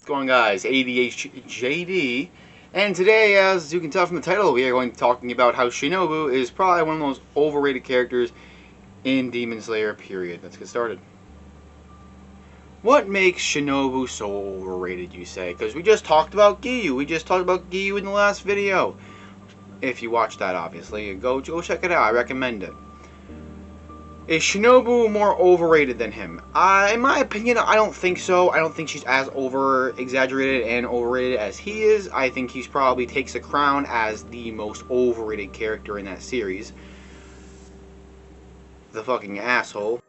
going, guys? ADHJD, and today, as you can tell from the title, we are going to be talking about how Shinobu is probably one of the most overrated characters in Demon Slayer, period. Let's get started. What makes Shinobu so overrated, you say? Because we just talked about Giyu. We just talked about Giyu in the last video. If you watched that, obviously, go check it out. I recommend it. Is Shinobu more overrated than him? In my opinion, I don't think so. I don't think she's as over-exaggerated and overrated as he is. I think he's probably takes the crown as the most overrated character in that series. The fucking asshole.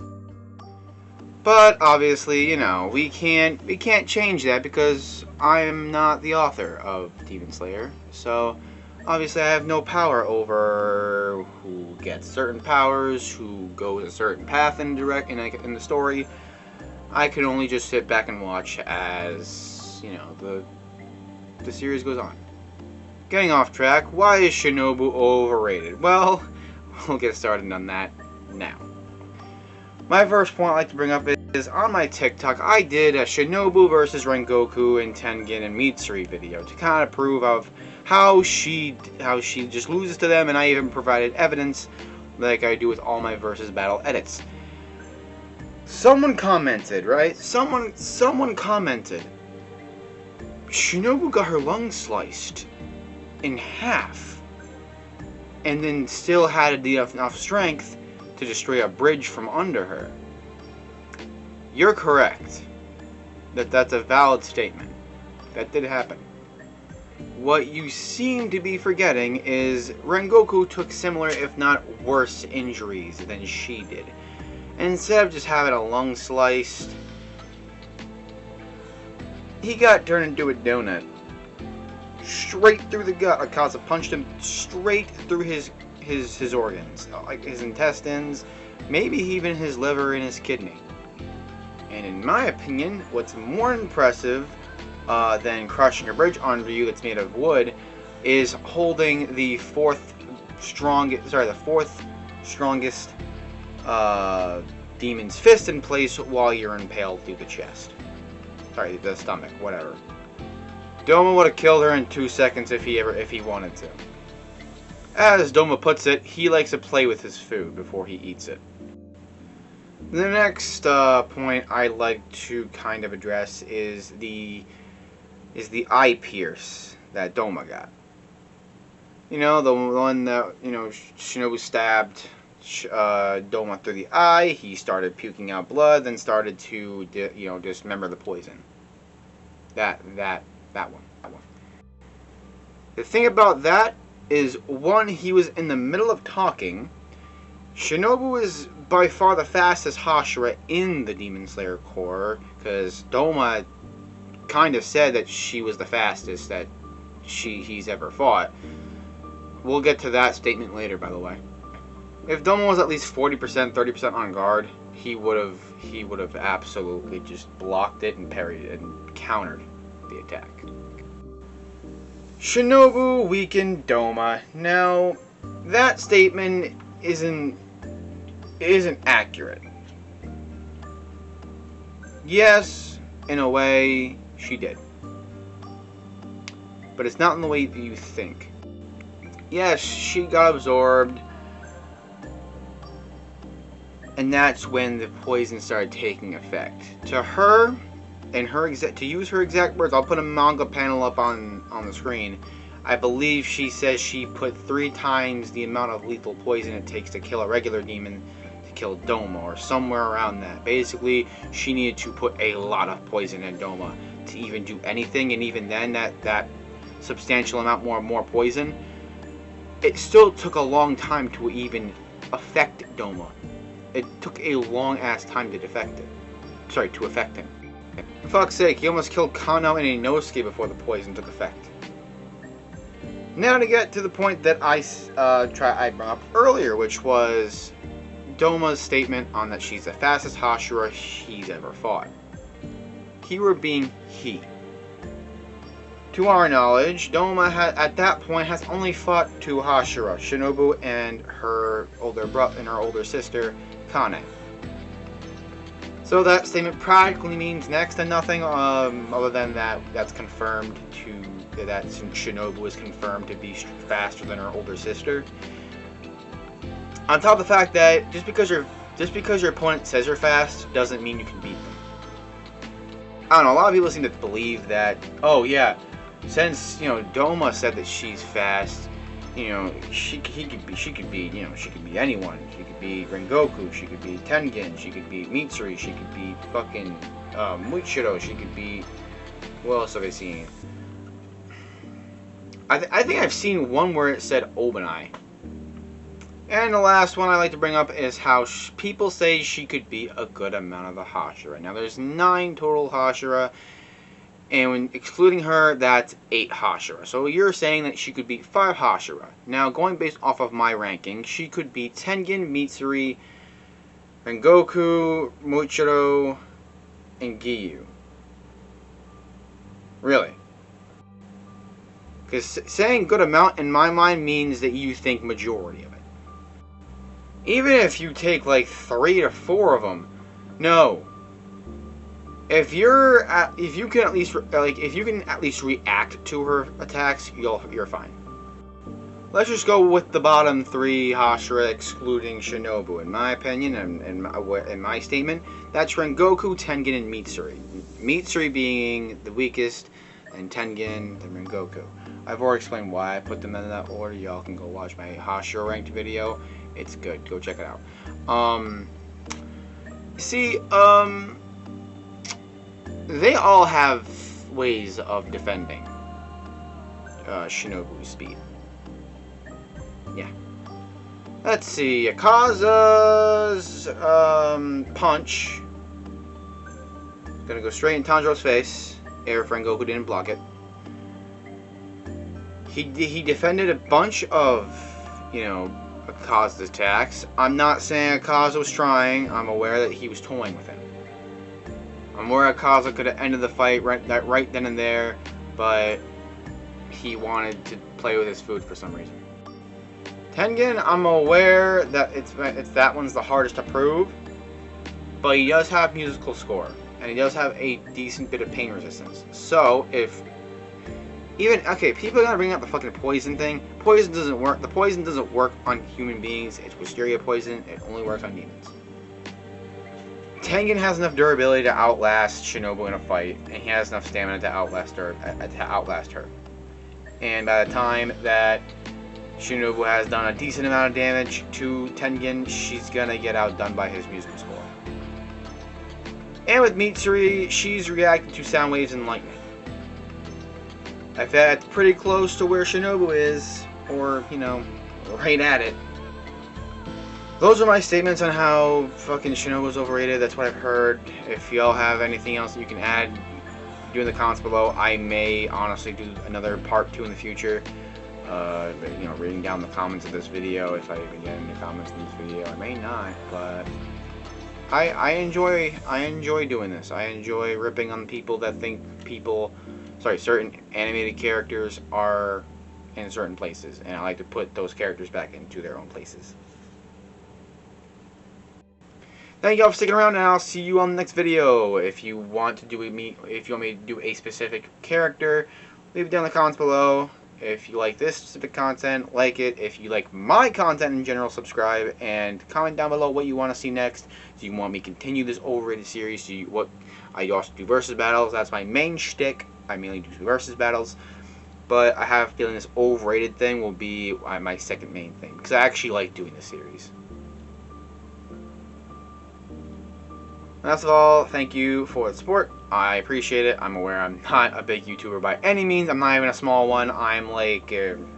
But obviously, you know, we can't change that because I am not the author of Demon Slayer. So obviously, I have no power over who gets certain powers, who goes a certain path in the story. I can only just sit back and watch as, you know, the series goes on. Getting off track, why is Shinobu overrated? Well, we'll get started on that now. My first point I'd like to bring up is on my TikTok, I did a Shinobu versus Rengoku and Tengen and Mitsuri video to kind of prove of how she just loses to them, and I even provided evidence like I do with all my versus battle edits. Someone commented, right? Someone commented, Shinobu got her lung sliced in half and then still had enough strength to destroy a bridge from under her. You're correct. That's a valid statement. That did happen. What you seem to be forgetting is Rengoku took similar, if not worse, injuries than she did. And instead of just having a lung sliced, he got turned into a donut. Straight through the gut. Akaza punched him straight through his organs. Like his intestines, maybe even his liver and his kidney. And in my opinion, what's more impressive than crushing a bridge under you that's made of wood is holding the fourth strongest demon's fist in place while you're impaled through the chest. Sorry, the stomach, whatever. Doma would have killed her in 2 seconds if he wanted to. As Doma puts it, he likes to play with his food before he eats it. The next point I'd like to kind of address is the eye pierce that Doma got. You know, the one that, you know, Shinobu stabbed Doma through the eye. He started puking out blood, then started to, you know, dismember the poison. That one. The thing about that is, one, he was in the middle of talking. Shinobu is by far the fastest Hashira in the Demon Slayer Corps, because Doma kind of said that she was the fastest that he's ever fought. We'll get to that statement later, by the way. If Doma was at least 40%, 30% on guard, he would have absolutely just blocked it and parried it and countered the attack. Shinobu weakened Doma. Now, that statement isn't accurate. Yes, in a way, she did. But it's not in the way that you think. Yes, she got absorbed. And that's when the poison started taking effect. To her, and to use her exact words, I'll put a manga panel up on the screen. I believe she says she put 3 times the amount of lethal poison it takes to kill a regular demon to kill Doma, or somewhere around that. Basically, she needed to put a lot of poison in Doma to even do anything, and even then, that substantial amount more poison, it still took a long time to even affect Doma. It took a long-ass time to affect him. For fuck's sake, he almost killed Kano and Inosuke before the poison took effect. Now to get to the point that I brought up earlier, which was Doma's statement on that she's the fastest Hashira he's ever fought. Keyword being he. To our knowledge, Doma at that point has only fought 2 Hashira, Shinobu and her older sister, Kane. So that statement practically means next to nothing, other than that's confirmed that Shinobu is confirmed to be faster than her older sister. On top of the fact that just because your opponent says you're fast doesn't mean you can beat them. I don't know. A lot of people seem to believe that. Oh yeah, since Doma said that she's fast, she could be anyone. She could be Rengoku. She could be Tengen. She could be Mitsuri. She could be fucking Muichiro. She could be. What else have I seen? I think I've seen one where it said Obanai. And the last one I like to bring up is how people say she could be a good amount of the Hashira. Now there's 9 total Hashira, and when excluding her, that's 8 Hashira. So you're saying that she could be 5 Hashira. Now going based off of my ranking, she could be Tengen, Mitsuri, Rengoku, Muichiro, and Giyu. Really? Because saying good amount in my mind means that you think majority of it. Even if you take like 3 to 4 of them, no. If you can at least react to her attacks, you're fine. Let's just go with the bottom 3 Hashira excluding Shinobu. In my opinion, and in my statement, that's Rengoku, Tengen, and Mitsuri. Mitsuri being the weakest, and Tengen, the Rengoku. I've already explained why I put them in that order. Y'all can go watch my Hashira ranked video. It's good. Go check it out. They all have ways of defending Shinobu's speed. Yeah. Let's see. Akaza's punch. Gonna go straight in Tanjiro's face. If Rengoku didn't block it. He defended a bunch of, Akaza's attacks. I'm not saying Akaza was trying. I'm aware that he was toying with him. I'm aware Akaza could have ended the fight right then and there, but he wanted to play with his food for some reason. Tengen, I'm aware that it's that one's the hardest to prove, but he does have musical score, and he does have a decent bit of pain resistance. So if people are gonna bring up the fucking poison thing. Poison doesn't work. The poison doesn't work on human beings. It's wisteria poison. It only works on demons. Tengen has enough durability to outlast Shinobu in a fight, and he has enough stamina to outlast her. And by the time that Shinobu has done a decent amount of damage to Tengen, she's gonna get outdone by his musical score. And with Mitsuri, she's reacting to sound waves and lightning. I feel that's pretty close to where Shinobu is, or, right at it. Those are my statements on how fucking Shinobu's overrated. That's what I've heard. If y'all have anything else that you can add, do in the comments below. I may honestly do another part 2 in the future. Reading down the comments of this video, if I even get any comments in this video. I may not, but I enjoy doing this. I enjoy ripping on people that think certain animated characters are in certain places, and I like to put those characters back into their own places. Thank y'all for sticking around, and I'll see you on the next video. If you want me to do a specific character, leave it down in the comments below. If you like this specific content, like it. If you like my content in general, subscribe, and comment down below what you want to see next. Do you want me to continue this overrated series? I also do versus battles. That's my main shtick. I mainly do versus battles, but I have a feeling this overrated thing will be my second main thing, because I actually like doing this series. That's all. Thank you for the support. I appreciate it. I'm aware I'm not a big YouTuber by any means. I'm not even a small one. I'm like, and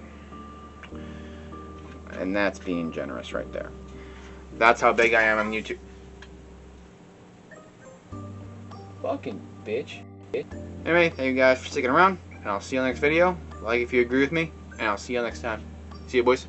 that's being generous right there. That's how big I am on YouTube. Fucking bitch. Anyway, thank you guys for sticking around, and I'll see you in the next video. Like if you agree with me, and I'll see you next time. See you, boys.